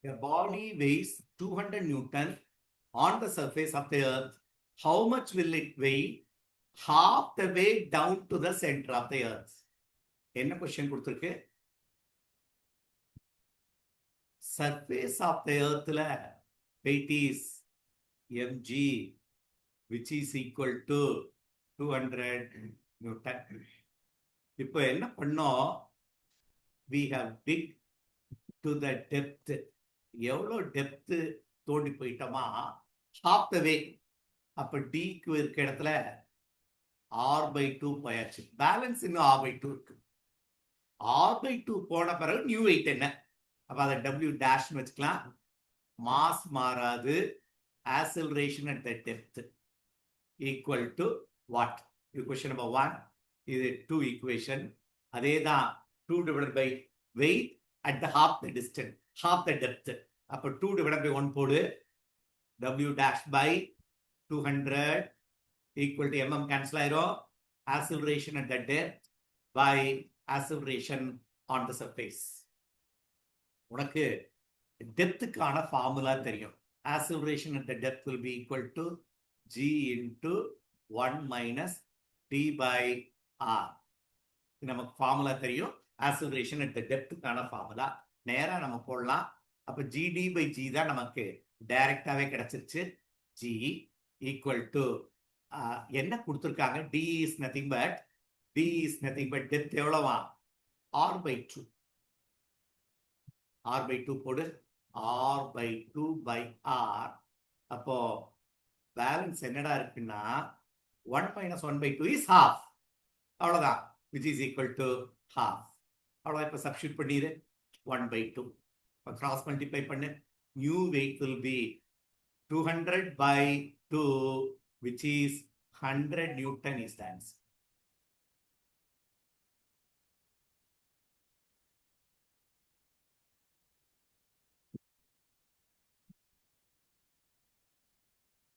A body weighs 200 Newton on the surface of the earth. How much will it weigh half the way down to the center of the earth? என்ன question கொடுத்திருக்கு? Surface of the earthல weight is mg which is equal to 200 Newton. இப்போ என்ன பண்ணோம்? We have dig to the depth. எவ்வளோ depth தோண்டி போயிட்டோமா half the way. அப்ப டிக்கு இருக்க இடத்துல r/2 போயாச்சு. பேலன்ஸ் இன்னும் r/2 இருக்கு. r/2 போன பிறகு நியூ வெயிட் என்ன? அப்ப அதை w டேஷ்னு வச்சுக்கலாம். மாஸ் மாறாது. Acceleration at the depth equal to what? இது கொஸ்டின் நம்பர் 1. இது 2 ஈக்குவேஷன். அதே தான் 2 divided by weight at the half the distance, half the depth. அப்ப 2 divided by 1 போடு. W dash by 200 equal to mm cancel ஆயிரும். Acceleration at the depth by acceleration on the surface. உனக்கு டெப்த்துக்கான formula தெரியும். Acceleration at the depth will be equal to g into 1 minus d by r. நமக்கு formula தெரியும். Acceleration at the depthக்கான formula நேரா நம்ம போடலாம். அப்ப gd by g தான் நமக்கு டைரக்டாவே கிடைச்சிருச்சு. g ஈக்குவல் டு என்ன கொடுத்துருக்காங்க? d is nothing but depth எவ்வளவா? r/2. r/2 போடு. r/2 by r. அப்போ பேலன்ஸ் என்னடா இருக்குன்னா 1 minus 1/2 is half. அவ்வளவுதான். which is equal to half. அவ்வளவுதான். இப்ப சப்ஸ்டிட்யூட் பண்ணிடு. 1/2. cross multiply பண்ணு. new weight will be 200 by 2 which is 100 Newton is the answer.